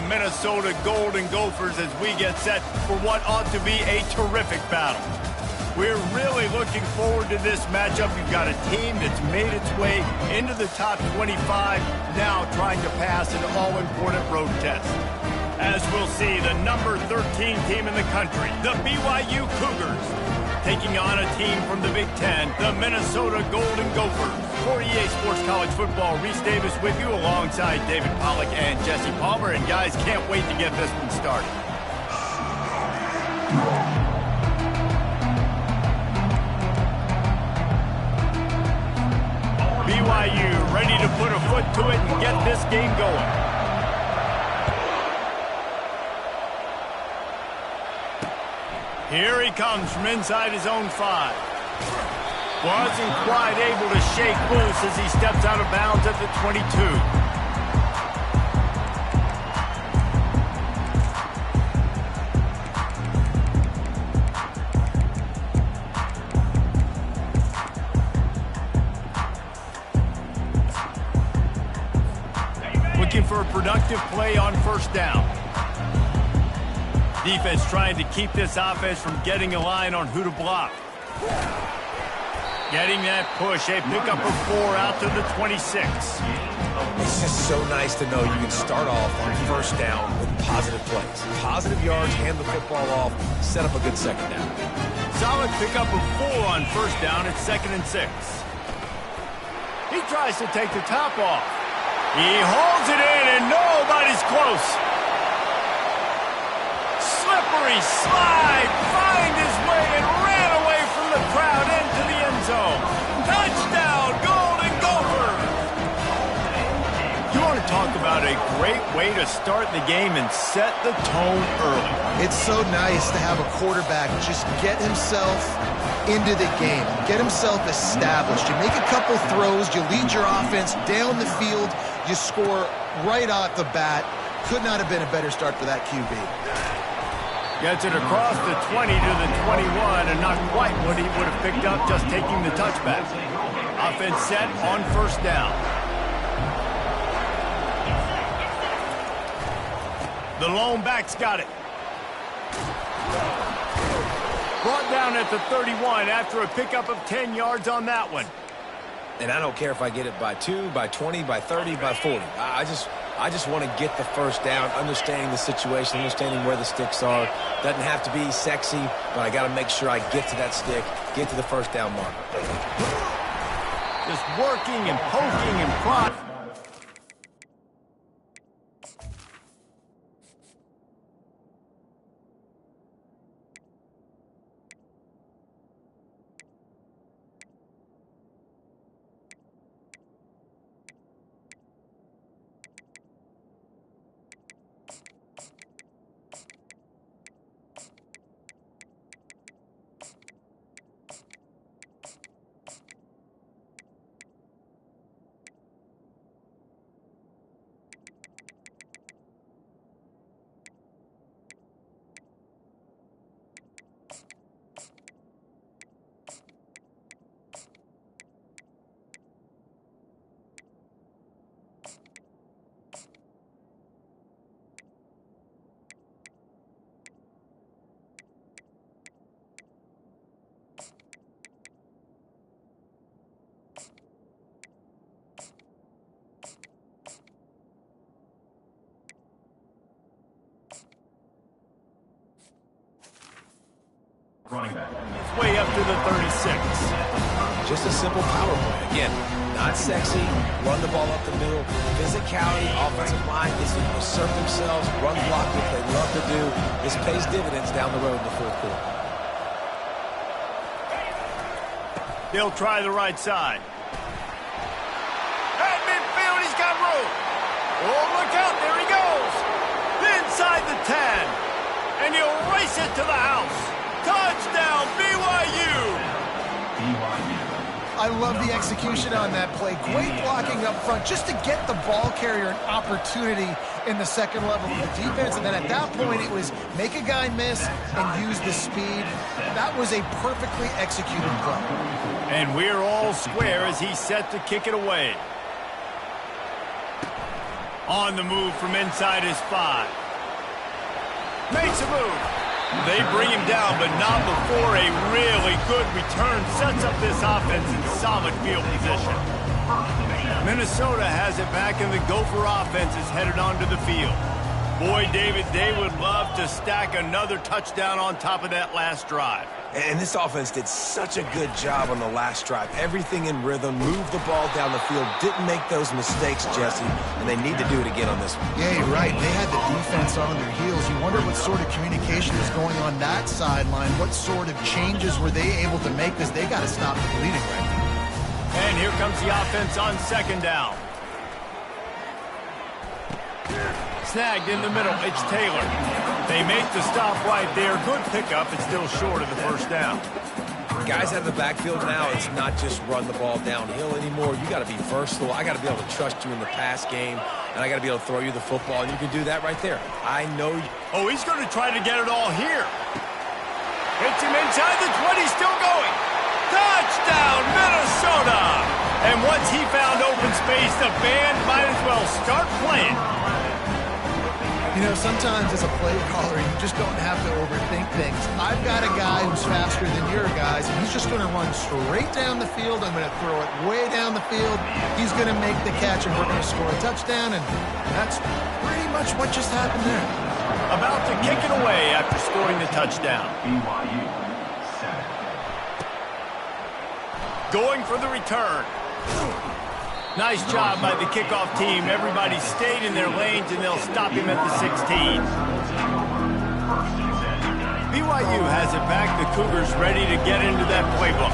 Minnesota Golden Gophers as we get set for what ought to be a terrific battle. We're really looking forward to this matchup. You've got a team that's made its way into the top 25, now trying to pass an all-important road test. As we'll see, the number 13 team in the country, the BYU Cougars, taking on a team from the Big Ten, the Minnesota Golden Gophers. For EA Sports College Football, Reese Davis with you alongside David Pollack and Jesse Palmer. And guys, can't wait to get this one started. BYU ready to put a foot to it and get this game going. Here he comes from inside his own 5. Wasn't quite able to shake loose as he steps out of bounds at the 22. Looking for a productive play on first down. Defense trying to keep this offense from getting a line on who to block. Getting that push, a pickup of 4 out to the 26. It's just so nice to know you can start off on first down with positive plays. Positive yards, hand the football off, set up a good second down. Solid pickup of 4 on first down at 2nd and 6. He tries to take the top off. He holds it in and nobody's close. Slippery slide, find his way and ran away from the crowd into the end zone. Touchdown, Golden Gophers! You want to talk about a great way to start the game and set the tone early. It's so nice to have a quarterback just get himself into the game, get himself established. You make a couple throws, you lead your offense down the field, you score right off the bat. Could not have been a better start for that QB. Gets it across the 20 to the 21, and not quite what he would have picked up just taking the touchback. Offense set on first down. The lone back's got it. Brought down at the 31 after a pickup of 10 yards on that one. And I don't care if I get it by 2, by 20, by 30, by 40. I just want to get the first down, understanding the situation, understanding where the sticks are. Doesn't have to be sexy, but I got to make sure I get to that stick, get to the first down mark. Just working and poking and prodding. Running back. It's way up to the 36. Just a simple power play. Again, not sexy, run the ball up the middle. Physicality, offensive line gets to assert themselves, run block, which they love to do. This pays dividends down the road in the fourth quarter. They'll try the right side. At midfield, he's got room. Oh, look out, there he goes. Inside the 10. And he'll race it to the house. Touchdown, BYU! I love the execution on that play. Great blocking up front just to get the ball carrier an opportunity in the second level of the defense. And then at that point, it was make a guy miss and use the speed. That was a perfectly executed play. And we're all square as he's set to kick it away. On the move from inside his 5. Makes a move. They bring him down, but not before a really good return sets up this offense in solid field position. Minnesota has it back, and the Gopher offense is headed onto the field. Boy, David, they would love to stack another touchdown on top of that last drive. And this offense did such a good job on the last drive. Everything in rhythm, moved the ball down the field, didn't make those mistakes, Jesse, and they need to do it again on this one. Yeah, you're right. They had the defense on their heels. You wonder what sort of communication is going on that sideline. What sort of changes were they able to make, because they got to stop the bleeding right now. And here comes the offense on second down. Snagged in the middle, it's Taylor. They make the stop right there. Good pickup, it's still short of the first down. Guys out of the backfield now, it's not just run the ball downhill anymore. You got to be versatile. I got to be able to trust you in the pass game, and I got to be able to throw you the football, and you can do that right there. I know you. Oh, he's going to try to get it all here. Hits him inside the 20, still going. Touchdown, Minnesota! And once he found open space, the band might as well start playing. You know, sometimes as a play caller, you just don't have to overthink things. I've got a guy who's faster than your guys, and he's just going to run straight down the field. I'm going to throw it way down the field. He's going to make the catch, and we're going to score a touchdown, and that's pretty much what just happened there. About to kick it away after scoring the touchdown. Going for the return. Nice job by the kickoff team. Everybody stayed in their lanes, and they'll stop him at the 16. BYU has it back. The Cougars ready to get into that playbook.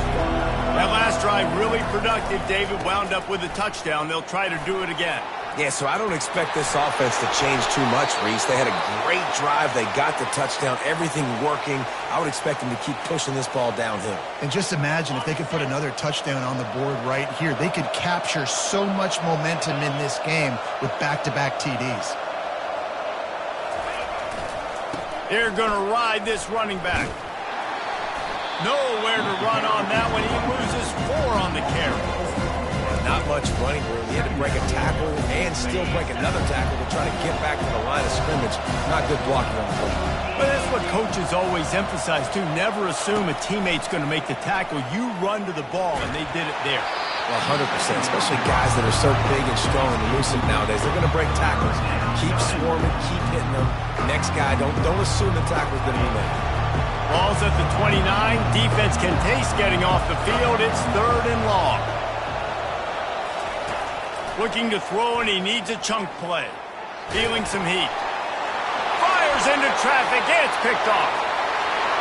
That last drive really productive. David wound up with a touchdown. They'll try to do it again. Yeah, so I don't expect this offense to change too much, Reese. They had a great drive. They got the touchdown. Everything working. I would expect them to keep pushing this ball downhill. And just imagine if they could put another touchdown on the board right here. They could capture so much momentum in this game with back-to-back TDs. They're going to ride this running back. Nowhere to run on that one. He loses 4 on the carry. Not much running room. He had to break a tackle and still break another tackle to try to get back to the line of scrimmage. Not good blocking on the football. But that's what coaches always emphasize, too. Never assume a teammate's going to make the tackle. You run to the ball, and they did it there. Well, 100%, especially guys that are so big and strong and elusive nowadays. They're going to break tackles. Keep swarming, keep hitting them. Next guy, don't assume the tackle's going to be made. Ball's at the 29. Defense can taste getting off the field. It's 3rd and long. Looking to throw, and he needs a chunk play. Feeling some heat. Fires into traffic. It's picked off.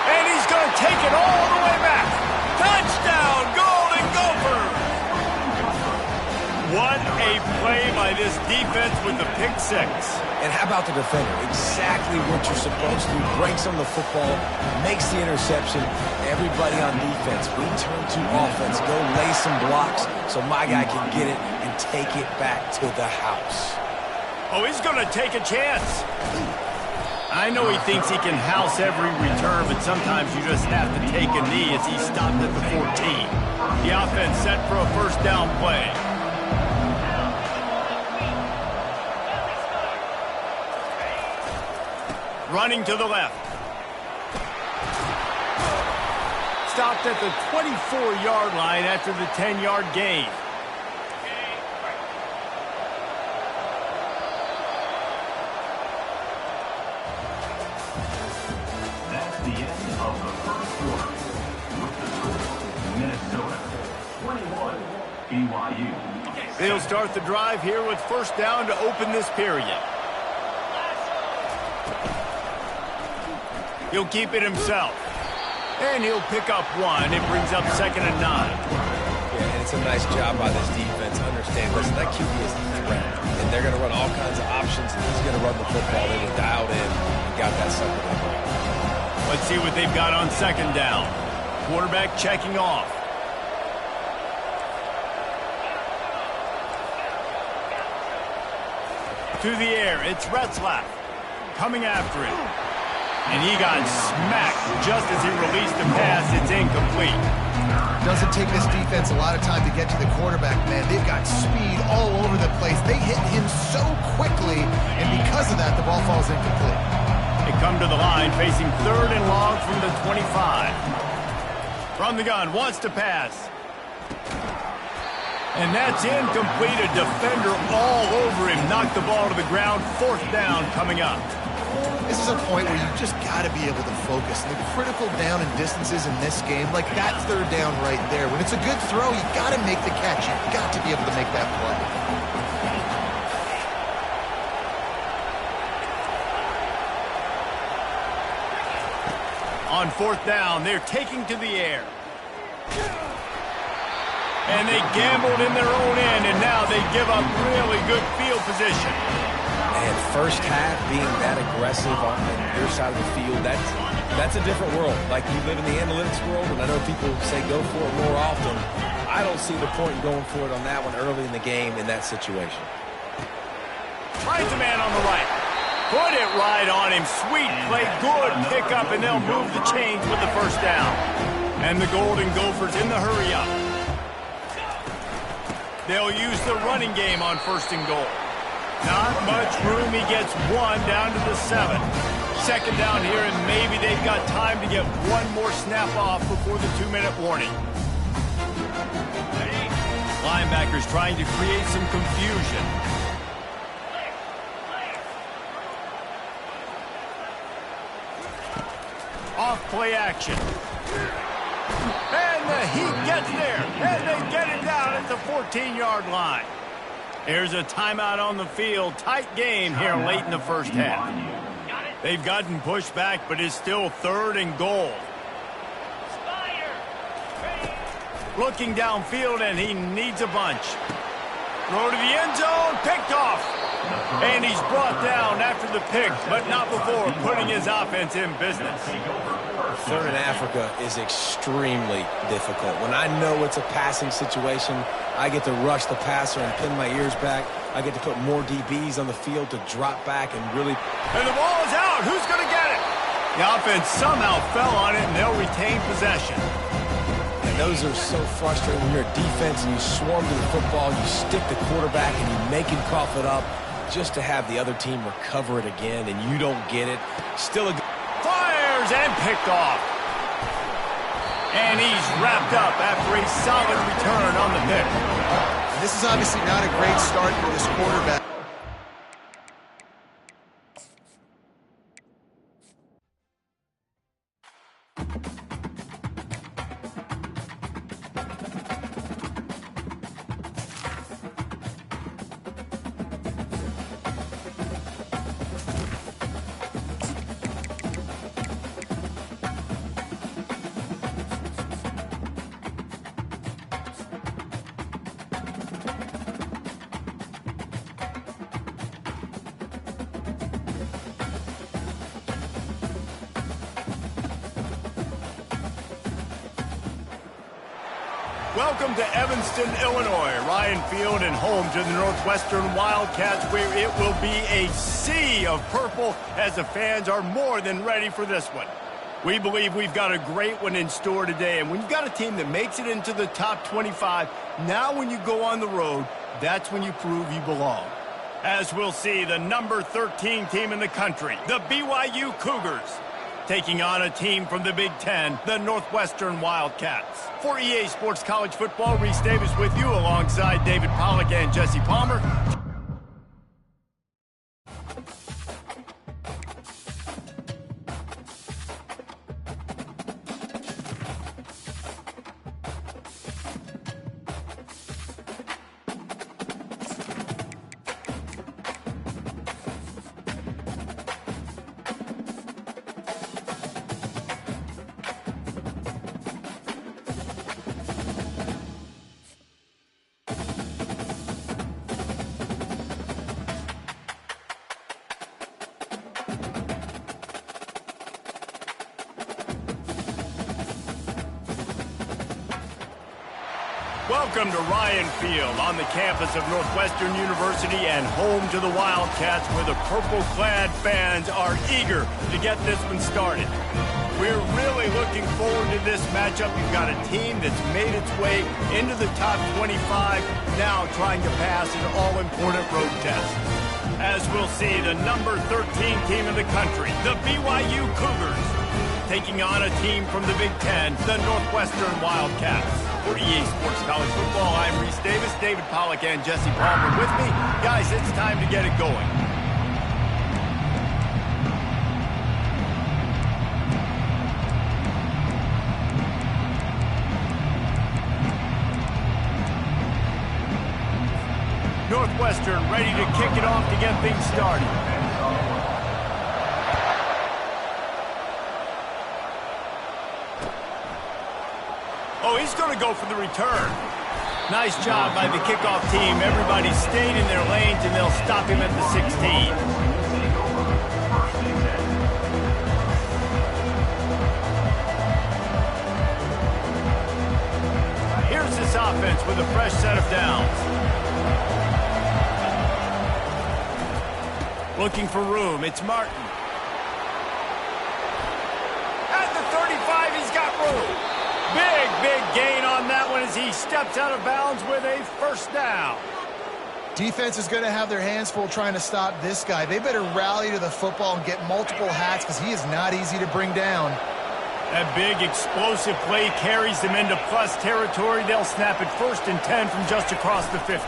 And he's going to take it all the way back. Touchdown, Golden Gophers! What a play by this defense with the pick 6. And how about the defender? Exactly what you're supposed to do. Breaks on the football, makes the interception. Everybody on defense, return to offense. Go lay some blocks so my guy can get it and take it back to the house. Oh, he's going to take a chance. I know he thinks he can house every return, but sometimes you just have to take a knee as he stopped at the 14. The offense set for a first down play. Running to the left. Stopped at the 24-yard line after the 10-yard gain. That's the end of the first quarter. With the score, Minnesota 21, BYU. They'll start the drive here with first down to open this period. He'll keep it himself. And he'll pick up 1. It brings up 2nd and 9. Yeah, and it's a nice job by this defense. Understand, listen, that QB is a threat. And they're going to run all kinds of options, and he's going to run the football. They were dialed in and got that sucker. Let's see what they've got on 2nd down. Quarterback checking off. To the air, it's Retzlaff coming after him. And he got smacked just as he released the pass. It's incomplete. Doesn't take this defense a lot of time to get to the quarterback, man. They've got speed all over the place. They hit him so quickly, and because of that, the ball falls incomplete. They come to the line facing 3rd and long from the 25. From the gun, wants to pass. And that's incomplete. A defender all over him. Knocked the ball to the ground. 4th down coming up. This is a point where you just got to be able to focus. And the critical down and distances in this game, like that 3rd down right there. When it's a good throw, you got to make the catch. You've got to be able to make that play. On 4th down, they're taking to the air. And they gambled in their own end, and now they give up really good field position. And first half being that aggressive on your side of the field, that's a different world. Like, you live in the analytics world, and I know people say go for it more often. I don't see the point in going for it on that one early in the game in that situation. Finds a man on the right. Put it right on him. Sweet play, good pickup, and they'll move the chains with the 1st down. And the Golden Gophers in the hurry-up. They'll use the running game on 1st and goal. Not much room. He gets 1 down to the 7. 2nd down here, and maybe they've got time to get 1 more snap off before the 2-minute warning. Linebackers trying to create some confusion. Off play action. And the Heat gets there. And they get it down at the 14-yard line. Here's a timeout on the field. Tight game here late in the 1st half. They've gotten pushed back, but it's still 3rd and goal. Looking downfield, and he needs a bunch. Throw to the end zone. Picked off. And he's brought down after the pick, but not before putting his offense in business. 3rd and Africa is extremely difficult. When I know it's a passing situation, I get to rush the passer and pin my ears back. I get to put more DBs on the field to drop back and really... And the ball is out. Who's going to get it? The offense somehow fell on it, and they'll retain possession. And those are so frustrating when you're a defense and you swarm to the football, you stick the quarterback, and you make him cough it up just to have the other team recover it again, and you don't get it. Still a... Fires and picked off. And he's wrapped up after a solid return on the pick. This is obviously not a great start for this quarterback. Welcome to Evanston, Illinois, Ryan Field, and home to the Northwestern Wildcats, where it will be a sea of purple as the fans are more than ready for this one. We believe we've got a great one in store today, and when you've got a team that makes it into the top 25, now when you go on the road, that's when you prove you belong. As we'll see, the number 13 team in the country, the BYU Cougars, taking on a team from the Big Ten, the Northwestern Wildcats. For EA Sports College Football, Reese Davis with you alongside David Pollack and Jesse Palmer. Welcome to Ryan Field on the campus of Northwestern University and home to the Wildcats, where the purple-clad fans are eager to get this one started. We're really looking forward to this matchup. You've got a team that's made its way into the top 25, now trying to pass an all-important road test. As we'll see, the number 13 team in the country, the BYU Cougars, taking on a team from the Big Ten, the Northwestern Wildcats. For EA Sports College Football, I'm Reese Davis, David Pollack, and Jesse Palmer with me. Guys, it's time to get it going. Northwestern ready to kick it off to get things started. Oh, he's going to go for the return. Nice job by the kickoff team. Everybody stayed in their lanes, and they'll stop him at the 16. Here's this offense with a fresh set of downs. Looking for room. It's Martin. At the 35, he's got room. Big gain on that one as he steps out of bounds with a first down. Defense is going to have their hands full trying to stop this guy. They better rally to the football and get multiple hats because he is not easy to bring down. That big explosive play carries them into plus territory. They'll snap it 1st and 10 from just across the 50.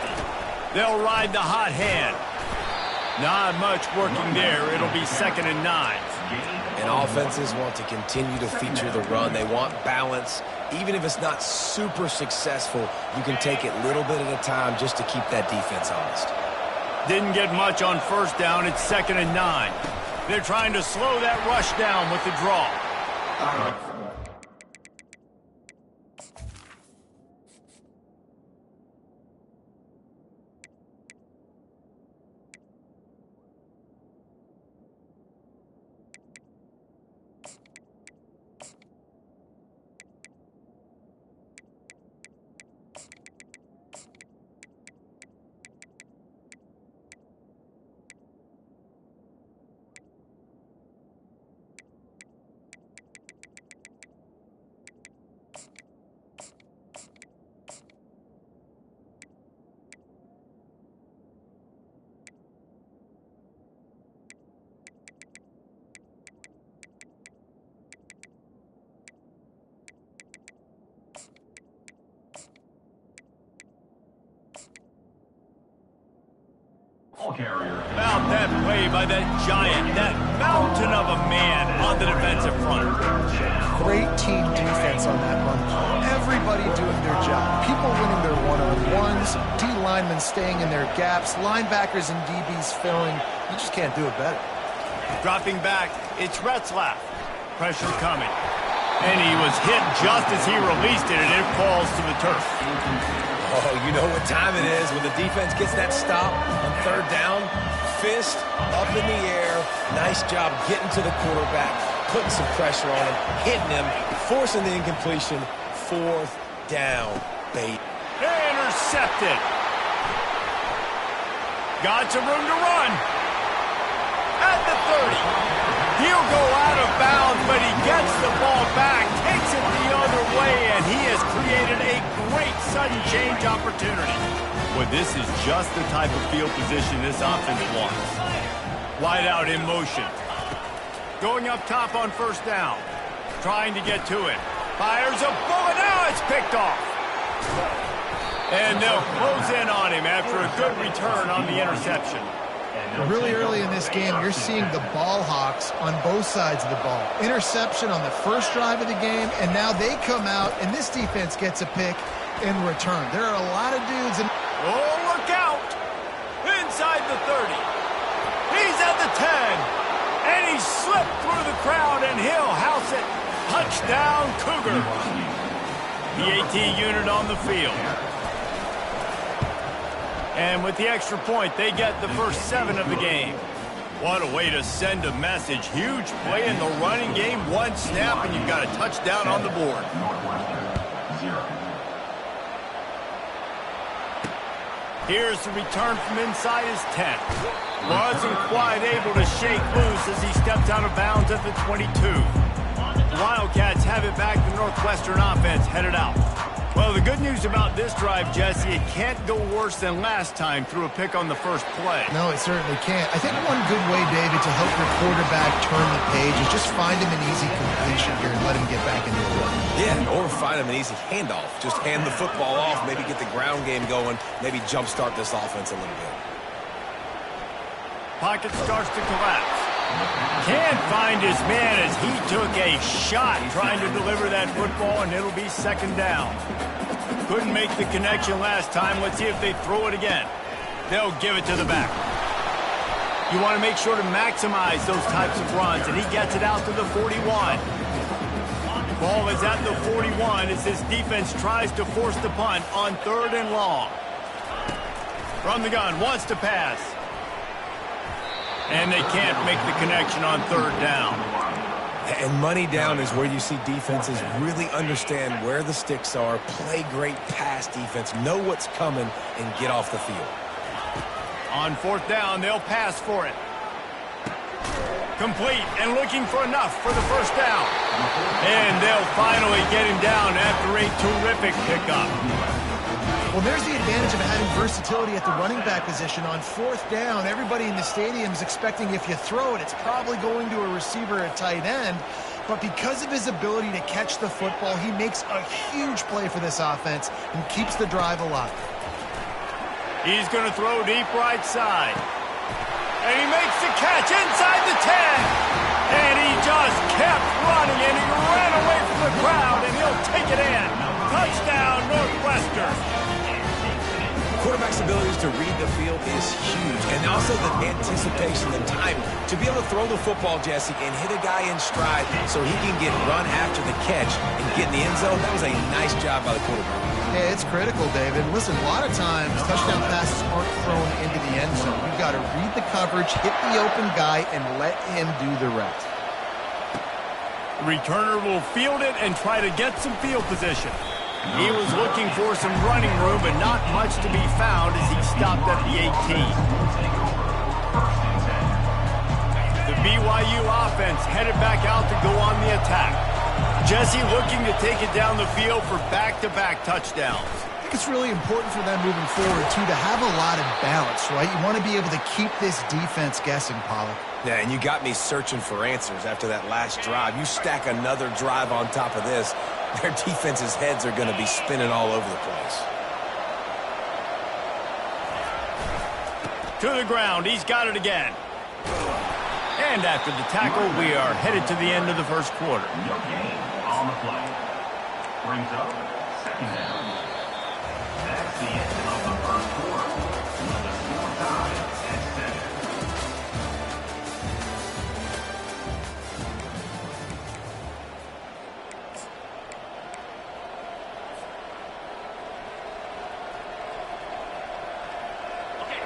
They'll ride the hot hand. Not much working there. It'll be 2nd and 9. And offenses want to continue to feature the run. They want balance. Even if it's not super successful, you can take it little bit at a time just to keep that defense honest. Didn't get much on 1st down. It's 2nd and 9. They're trying to slow that rush down with the draw. About that play by that giant, that mountain of a man on the defensive front. Great team defense on that one. Everybody doing their job. People winning their one-on-ones, D linemen staying in their gaps, linebackers and DBs filling. You just can't do it better. Dropping back, it's Retzlaff. Pressure coming. And he was hit just as he released it, and it falls to the turf. Oh, you know what time it is when the defense gets that stop on 3rd down. Fist up in the air. Nice job getting to the quarterback, putting some pressure on him, hitting him, forcing the incompletion. 4th down, bait. Intercepted. Got some room to run. At the 30. He'll go out of bounds, but he gets the ball back, takes it the other way, and he has created a great sudden change opportunity. Well, this is just the type of field position this offense wants. Wide out in motion. Going up top on 1st down. Trying to get to it. Fires a bullet. Now it's picked off. And they'll close in on him after a good return on the interception. Really early in this game, you're seeing the ball hawks on both sides of the ball. Interception on the first drive of the game, and now they come out, and this defense gets a pick in return. There are a lot of dudes. Oh, look out! Inside the 30. He's at the 10. And he slipped through the crowd, and he'll house it. Touchdown, Cougar. The AT unit on the field. And with the extra point, they get the first 7 of the game. What a way to send a message. Huge play in the running game. 1 snap, and you've got a touchdown on the board. Here's the return from inside his 10. Wasn't quite able to shake loose as he stepped out of bounds at the 22. The Wildcats have it back. The Northwestern offense headed out. Well, the good news about this drive, Jesse, it can't go worse than last time through a pick on the first play. No, it certainly can't. I think one good way, David, to help your quarterback turn the page is just find him an easy completion here and let him get back into the run. Yeah, or find him an easy handoff. Just hand the football off, maybe get the ground game going, maybe jumpstart this offense a little bit. Pocket starts to collapse. Can't find his man as he took a shot trying to deliver that football, and it'll be second down. Couldn't make the connection last time. Let's see if they throw it again. They'll give it to the back. You want to make sure to maximize those types of runs, and he gets it out to the 41. Ball is at the 41 as his defense tries to force the punt on 3rd and long. From the gun, wants to pass. And they can't make the connection on 3rd down. And money down is where you see defenses really understand where the sticks are, play great pass defense, know what's coming, and get off the field. On 4th down, they'll pass for it. Complete and looking for enough for the first down. And they'll finally get him down after a terrific pickup. Well, there's the advantage of having versatility at the running back position. On 4th down, everybody in the stadium is expecting if you throw it, it's probably going to a receiver at tight end. But because of his ability to catch the football, he makes a huge play for this offense and keeps the drive alive. He's going to throw deep right side. And he makes the catch inside the 10. And he just kept running, and he ran away from the crowd, and he'll take it in. Touchdown, Northwestern. Quarterback's abilities to read the field is huge, and also the anticipation and time to be able to throw the football, Jesse, and hit a guy in stride so he can get run after the catch and get in the end zone. That was a nice job by the quarterback. Yeah, it's critical, David. Listen, a lot of times touchdown passes aren't thrown into the end zone. You've got to read the coverage, hit the open guy, and let him do the rest. Returner will field it and try to get some field position. He was looking for some running room, but not much to be found as he stopped at the 18. The BYU offense headed back out to go on the attack. Jesse looking to take it down the field for back-to-back touchdowns. I think it's really important for them moving forward, too, to have a lot of balance, right? You want to be able to keep this defense guessing, Pollack. Yeah, and you got me searching for answers after that last drive. You stack another drive on top of this, their defense's heads are going to be spinning all over the place. To the ground, he's got it again. And after the tackle, we are headed to the end of the first quarter. No gain on the play. Brings up 2nd down. That's the end of the first quarter. The score tied at 7.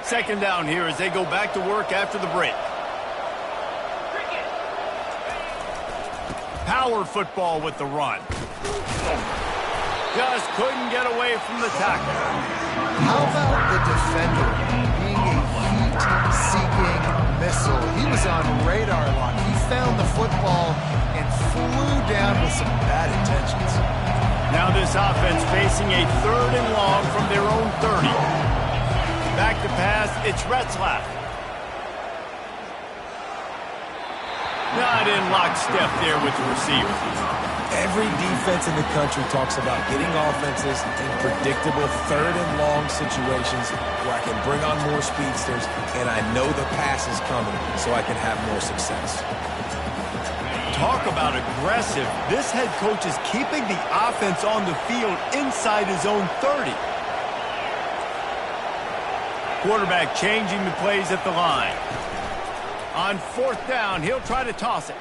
Second down here as they go back to work after the break. Power football with the run. Just couldn't get away from the tackle. How about the defender being a heat-seeking missile? He was on radar lock. He found the football and flew down with some bad intentions. Now this offense facing a 3rd and long from their own 30. Back to pass, it's Retzlaff. Not in lockstep there with the receiver. Every defense in the country talks about getting offenses in predictable 3rd and long situations where I can bring on more speedsters and I know the pass is coming so I can have more success. Talk about aggressive. This head coach is keeping the offense on the field inside his own 30. Quarterback changing the plays at the line. On 4th down, he'll try to toss it.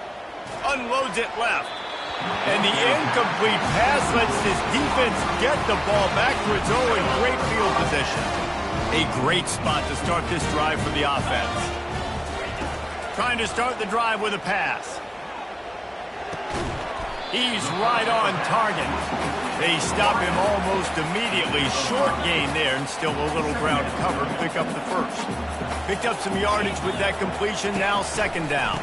Unloads it left. And the incomplete pass lets this defense get the ball back to its own in great field position. A great spot to start this drive for the offense. Trying to start the drive with a pass. He's right on target. They stop him almost immediately. Short gain there, and still a little ground to cover to pick up the first. Picked up some yardage with that completion, now second down.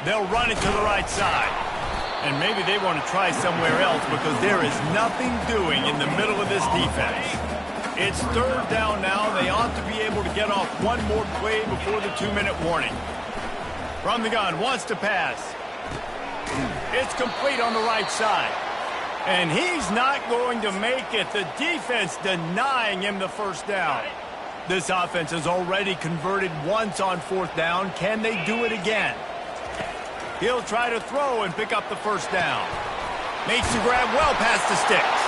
They'll run it to the right side. And maybe they want to try somewhere else because there is nothing doing in the middle of this defense. It's third down now. They ought to be able to get off one more play before the 2-minute warning. From the gun, wants to pass. It's complete on the right side. And he's not going to make it. The defense denying him the first down. This offense has already converted once on fourth down. Can they do it again? He'll try to throw and pick up the first down. Makes the grab well past the sticks.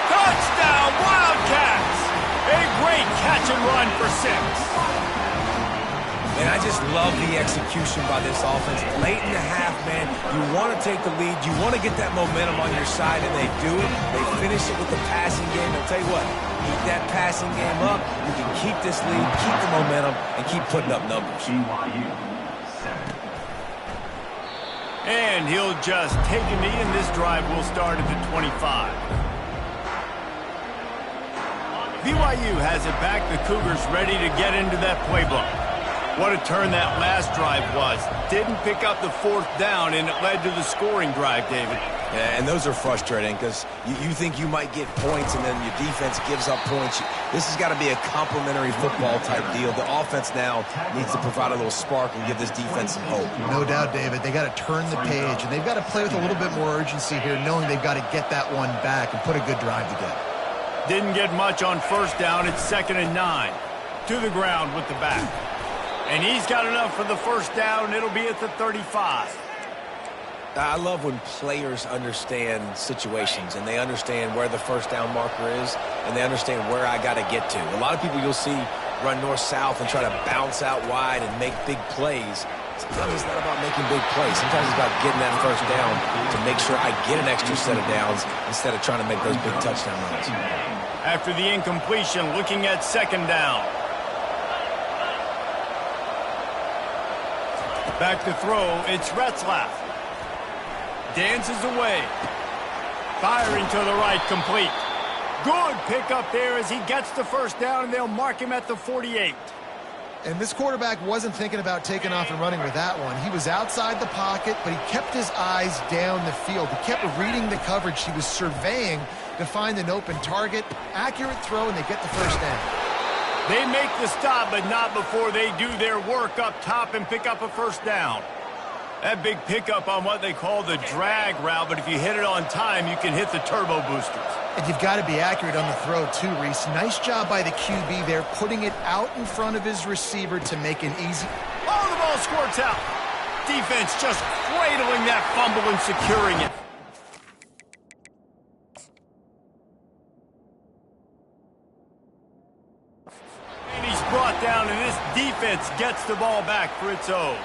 Touchdown, Wildcats! A great catch and run for 6. And I just love the execution by this offense. Late in the half, man, you want to take the lead. You want to get that momentum on your side, and they do it. They finish it with the passing game. I'll tell you what, keep that passing game up. You can keep this lead, keep the momentum, and keep putting up numbers. BYU 7. And he'll just take a knee, and this drive will start at the 25. BYU has it back. The Cougars ready to get into that playbook. What a turn that last drive was. Didn't pick up the fourth down, and it led to the scoring drive, David. Yeah, and those are frustrating because you think you might get points, and then your defense gives up points. This has got to be a complimentary football type deal. The offense now needs to provide a little spark and give this defense some hope. No doubt, David. They got to turn the page, and they've got to play with a little bit more urgency here, knowing they've got to get that one back and put a good drive together. Didn't get much on first down. It's 2nd and 9. To the ground with the back. And he's got enough for the first down, and it'll be at the 35. I love when players understand situations, and they understand where the first down marker is, and they understand where I got to get to. A lot of people you'll see run north-south and try to bounce out wide and make big plays. Sometimes it's not about making big plays. Sometimes it's about getting that first down to make sure I get an extra set of downs instead of trying to make those big touchdown runs. After the incompletion, looking at second down. Back to throw, it's Retzlaff. Dances away. Firing to the right, complete. Good pickup there as he gets the first down, and they'll mark him at the 48. And this quarterback wasn't thinking about taking off and running with that one. He was outside the pocket, but he kept his eyes down the field. He kept reading the coverage. He was surveying to find an open target. Accurate throw, and they get the first down. They make the stop, but not before they do their work up top and pick up a first down. That big pickup on what they call the drag route, but if you hit it on time, you can hit the turbo boosters. And you've got to be accurate on the throw, too, Reese. Nice job by the QB there, putting it out in front of his receiver to make an easy... Oh, the ball squirts out. Defense just cradling that fumble and securing it. And he's brought down, and this defense gets the ball back for its own.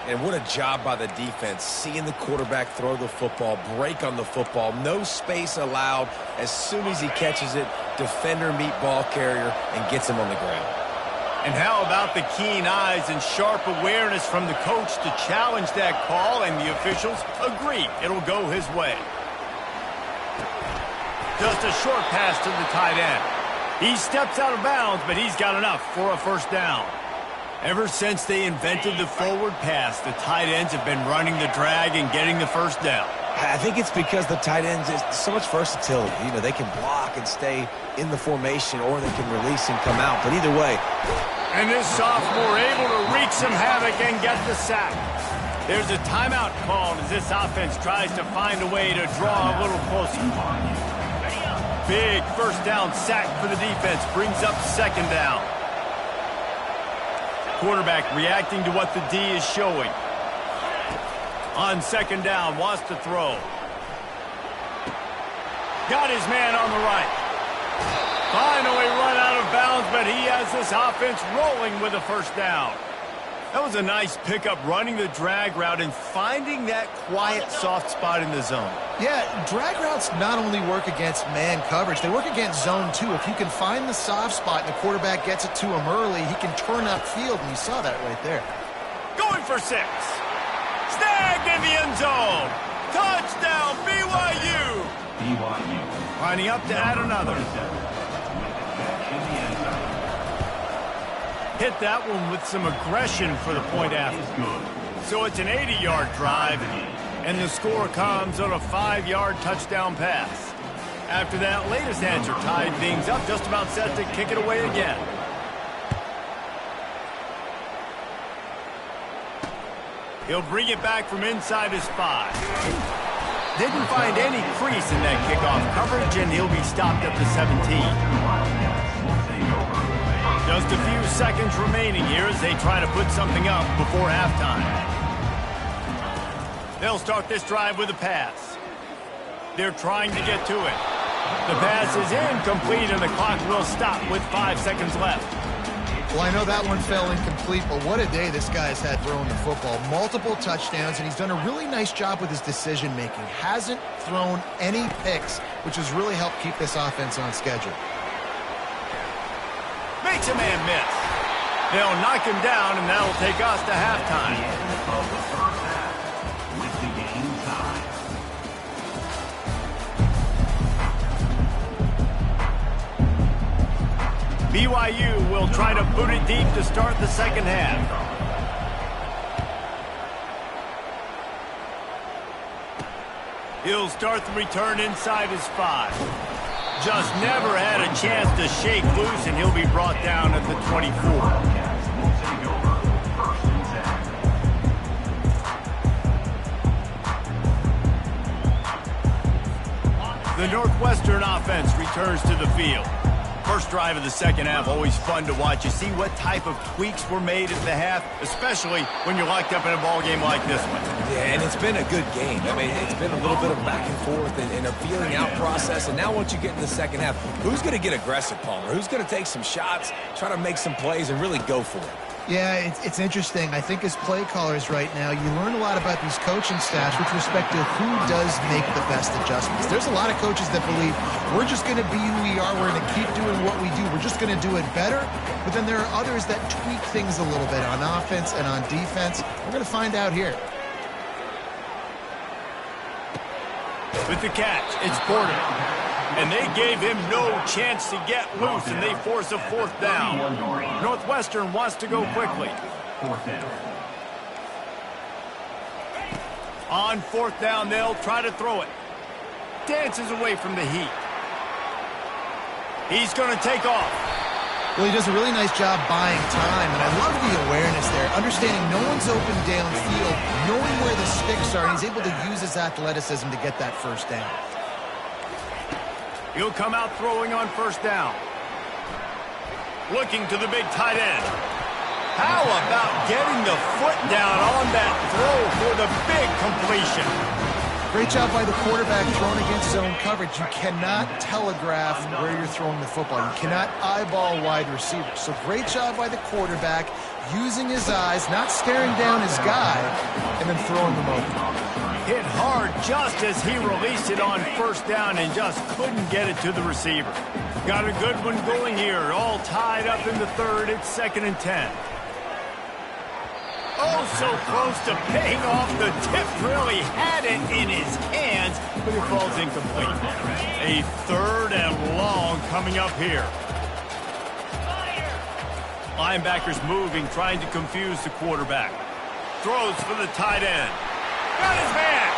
And what a job by the defense, seeing the quarterback throw the football, break on the football, no space allowed. As soon as he catches it, defender meet ball carrier and gets him on the ground. And how about the keen eyes and sharp awareness from the coach to challenge that call, and the officials agree it'll go his way. Just a short pass to the tight end. He steps out of bounds, but he's got enough for a first down. Ever since they invented the forward pass, the tight ends have been running the drag and getting the first down. I think it's because the tight ends is so much versatility. You know, they can block and stay in the formation, or they can release and come out. But either way. And this sophomore able to wreak some havoc and get the sack. There's a timeout called as this offense tries to find a way to draw a little closer. Big first down sack for the defense brings up second down. Quarterback reacting to what the D is showing. On second down, wants to throw. Got his man on the right. Finally run out of bounds, but he has this offense rolling with a first down. That was a nice pickup, running the drag route and finding that quiet, soft spot in the zone. Yeah, drag routes not only work against man coverage, they work against zone too. If you can find the soft spot and the quarterback gets it to him early, he can turn upfield, and you saw that right there. Going for 6. Snagged in the end zone. Touchdown, BYU. BYU. Lining up to add another. Hit that one with some aggression for the point after. So it's an 80-yard drive, and the score comes on a 5-yard touchdown pass. After that latest answer tied things up, just about set to kick it away again. He'll bring it back from inside his 5. Didn't find any crease in that kickoff coverage, and he'll be stopped at the 17. Just a few seconds remaining here as they try to put something up before halftime. They'll start this drive with a pass. They're trying to get to it. The pass is incomplete, and the clock will stop with 5 seconds left. Well, I know that one fell incomplete, but what a day this guy's had throwing the football. Multiple touchdowns, and he's done a really nice job with his decision-making. Hasn't thrown any picks, which has really helped keep this offense on schedule. Makes a man miss. They'll knock him down, and that'll take us to halftime. With the game tied. BYU will try to boot it deep to start the second half. He'll start the return inside his 5. Just never had a chance to shake loose, and he'll be brought down at the 24. The Northwestern offense returns to the field. First drive of the second half, always fun to watch. You see what type of tweaks were made at the half, especially when you're locked up in a ball game like this one. Yeah, and it's been a good game. I mean, it's been a little bit of back and forth and a feeling out process. And now once you get in the second half, who's going to get aggressive, Palmer? Who's going to take some shots, try to make some plays, and really go for it? Yeah, it's interesting. I think as play callers right now, you learn a lot about these coaching staffs with respect to who does make the best adjustments. There's a lot of coaches that believe we're just going to be who we are. We're going to keep doing what we do. We're just going to do it better. But then there are others that tweak things a little bit on offense and on defense. We're going to find out here. With the catch, it's Porter. And they gave him no chance to get loose, and they force a 4th down. Northwestern wants to go quickly. 4th down. On 4th down, they'll try to throw it. Dances away from the heat. He's going to take off. Well, he does a really nice job buying time, and I love the awareness there, understanding no one's open downfield, knowing where the sticks are, and he's able to use his athleticism to get that 1st down. He'll come out throwing on 1st down. Looking to the big tight end. How about getting the foot down on that throw for the big completion? Great job by the quarterback throwing against zone coverage. You cannot telegraph where you're throwing the football. You cannot eyeball wide receivers. So great job by the quarterback using his eyes, not staring down his guy, and then throwing them over. Hit hard just as he released it on 1st down and just couldn't get it to the receiver. Got a good one going here. All tied up in the 3rd. It's 2nd and 10. Oh, so close to paying off. The tip really had it in his hands, but it falls incomplete. A 3rd and long coming up here. Linebackers moving, trying to confuse the quarterback. Throws for the tight end. Got his man.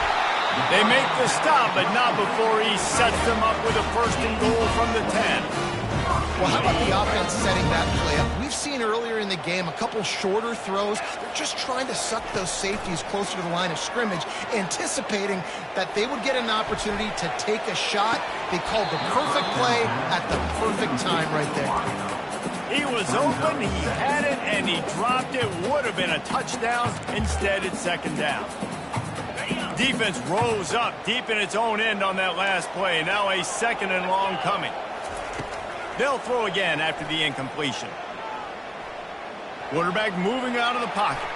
They make the stop, but not before he sets them up with a 1st and goal from the 10. Well, how about the offense setting that play up? We've seen earlier in the game a couple shorter throws. They're just trying to suck those safeties closer to the line of scrimmage, anticipating that they would get an opportunity to take a shot. They called the perfect play at the perfect time right there. He was open, he had it, and he dropped it. Would have been a touchdown. Instead, it's 2nd down. Defense rose up deep in its own end on that last play. Now a 2nd and long coming. They'll throw again after the incompletion. Quarterback moving out of the pocket.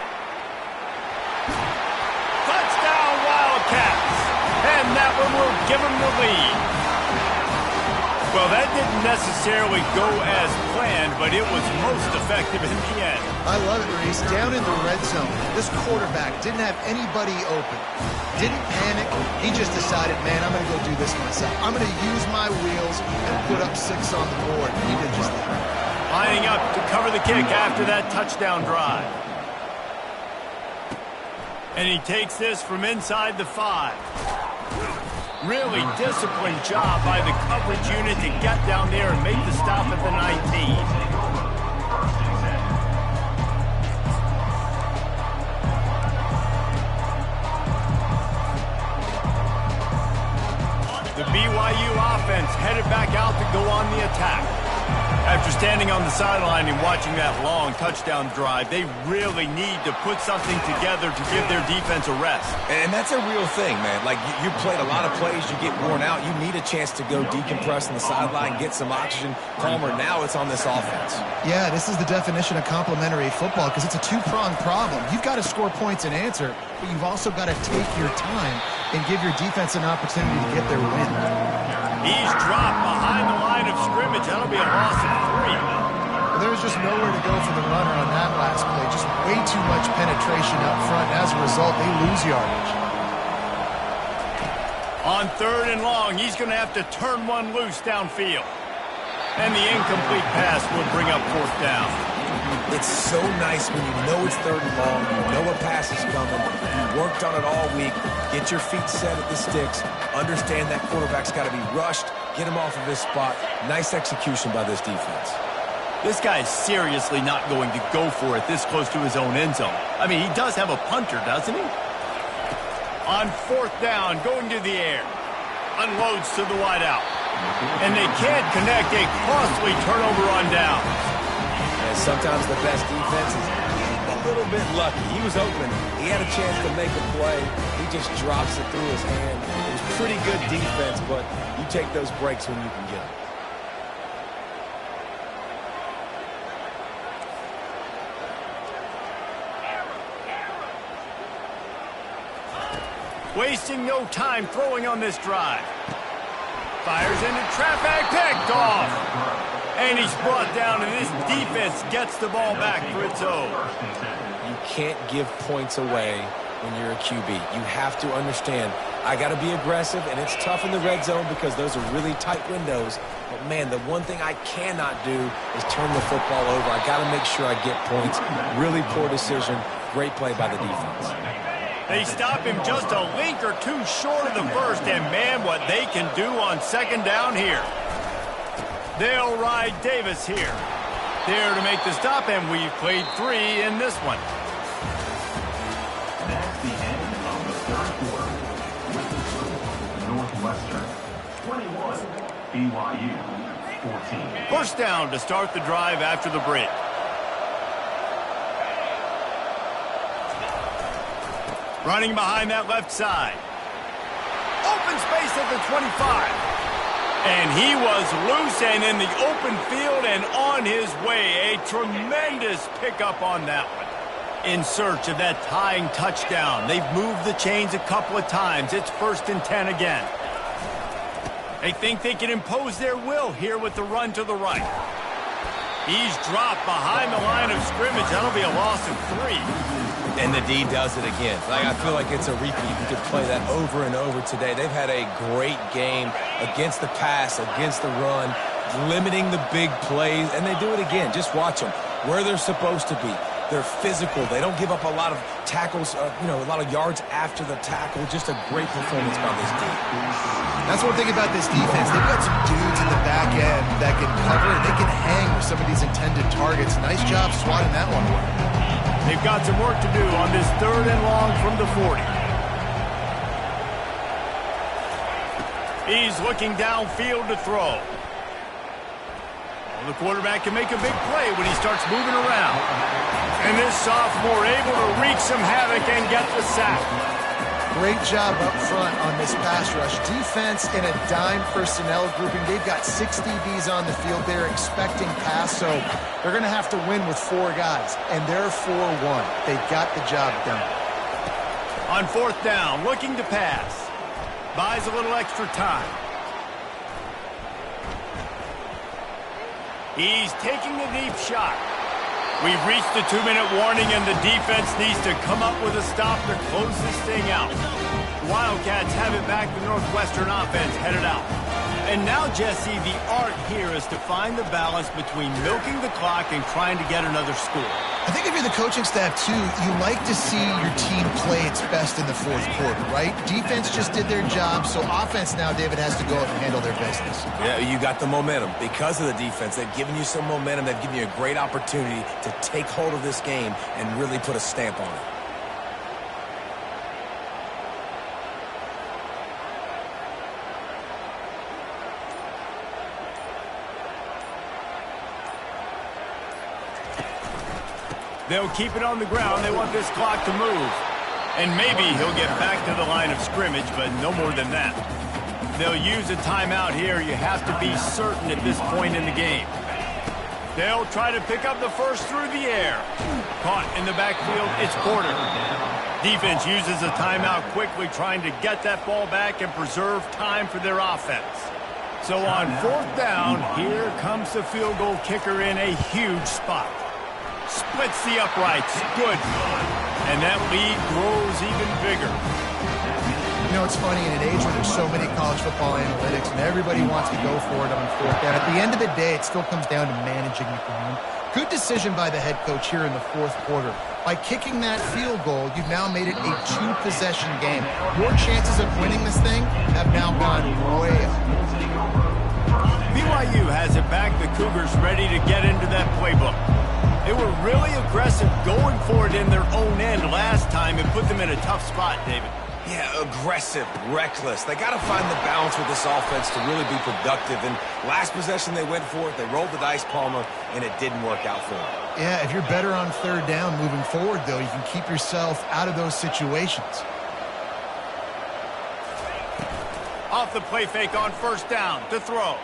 Touchdown, Wildcats! And that one will give them the lead. Well, that didn't necessarily go as planned, but it was most effective in the end. I love it, Reese. Down in the red zone, this quarterback didn't have anybody open. Didn't panic. He just decided, man, I'm going to go do this myself. I'm going to use my wheels and put up 6 on the board. He did just that. Lining up to cover the kick after that touchdown drive. And he takes this from inside the 5. Really disciplined job by the coverage unit to get down there and make the stop at the 19. The BYU offense headed back out to go on the attack. After standing on the sideline and watching that long touchdown drive, they really need to put something together to give their defense a rest. And that's a real thing, man. Like, you played a lot of plays, you get worn out. You need a chance to go decompress on the sideline, get some oxygen, calmer. Now it's on this offense. Yeah, this is the definition of complementary football because it's a two-pronged problem. You've got to score points and answer, but you've also got to take your time and give your defense an opportunity to get their win. He's dropped behind the line of scrimmage. That'll be a loss of 3. Well, there was just nowhere to go for the runner on that last play. Just way too much penetration up front. As a result, they lose yardage. On 3rd and long, he's going to have to turn one loose downfield. And the incomplete pass will bring up 4th down. It's so nice when you know it's 3rd and long, you know a pass is coming, you worked on it all week, get your feet set at the sticks, understand that quarterback's got to be rushed, get him off of his spot. Nice execution by this defense. This guy is seriously not going to go for it this close to his own end zone. I mean, he does have a punter, doesn't he? On 4th down, going to the air. Unloads to the wideout. And they can't connect a costly turnover on down. And sometimes the best defense is a little bit lucky. He was open. He had a chance to make a play. He just drops it through his hand. It was pretty good defense, but you take those breaks when you can get them. Wasting no time throwing on this drive. Fires into traffic, picked off. And he's brought down, and this defense gets the ball back for its own. You can't give points away when you're a QB. You have to understand, I got to be aggressive, and it's tough in the red zone because those are really tight windows. But, man, the one thing I cannot do is turn the football over. I got to make sure I get points. Really poor decision. Great play by the defense. They stop him just a link or two short of the first, and man, what they can do on 2nd down here. They'll ride Davis here. There to make the stop, and we've played 3 in this one. That's the end of the 3rd quarter. Northwestern 21, BYU 14. 1st down to start the drive after the break. Running behind that left side. Open space at the 25. And he was loose and in the open field and on his way. A tremendous pickup on that one. In search of that tying touchdown. They've moved the chains a couple of times. It's 1st and 10 again. They think they can impose their will here with the run to the right. He's dropped behind the line of scrimmage. That'll be a loss of 3. And the D does it again. I feel like it's a repeat. You could play that over and over today. They've had a great game against the pass, against the run, limiting the big plays, and they do it again. Just watch them where they're supposed to be. They're physical. They don't give up a lot of tackles, a lot of yards after the tackle. Just a great performance by this team. That's one thing about this defense. They've got some dudes in the back end that can cover and they can hang with some of these intended targets. Nice job swatting that one away. They've got some work to do on this 3rd and long from the 40. He's looking downfield to throw. Well, the quarterback can make a big play when he starts moving around. And this sophomore able to wreak some havoc and get the sack. Great job up front on this pass rush. Defense in a dime personnel grouping. They've got 6 DBs on the field. They're expecting pass, so they're going to have to win with 4 guys. And they're 4-1. They got the job done. On 4th down, looking to pass. Buys a little extra time. He's taking the deep shot. We've reached the 2-minute warning, and the defense needs to come up with a stop to close this thing out. The Wildcats have it back. The Northwestern offense headed out. And now, Jesse, the art here is to find the balance between milking the clock and trying to get another score. I think if you're the coaching staff, too, you like to see your team play its best in the fourth quarter, right? Defense just did their job, so offense now, David, has to go out and handle their business. Yeah, you got the momentum. Because of the defense, they've given you some momentum. They've given you a great opportunity to take hold of this game and really put a stamp on it. They'll keep it on the ground. They want this clock to move. And maybe he'll get back to the line of scrimmage, but no more than that. They'll use a timeout here. You have to be certain at this point in the game. They'll try to pick up the first through the air. Caught in the backfield, it's Porter. Defense uses a timeout quickly, trying to get that ball back and preserve time for their offense. So on 4th down, here comes the field goal kicker in a huge spot. Splits the uprights. Good. And that lead grows even bigger. You know, it's funny, in an age where there's so many college football analytics and everybody wants to go for it on 4th down, at the end of the day, it still comes down to managing the game. Good decision by the head coach here in the 4th quarter. By kicking that field goal, you've now made it a 2-possession game. Your chances of winning this thing have now gone way up. BYU has it back. The Cougars ready to get into that playbook. They were really aggressive going for it in their own end last time and put them in a tough spot, David. Yeah, aggressive, reckless. They got to find the balance with this offense to really be productive. And last possession they went for it. They rolled the dice, Palmer, and it didn't work out for them. Yeah, if you're better on 3rd down moving forward, though, you can keep yourself out of those situations. Off the play fake on 1st down to throw.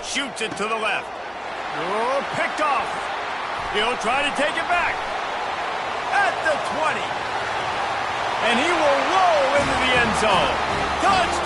Shoots it to the left. Oh, picked off. He'll try to take it back. At the 20. And he will roll into the end zone. Touchdown!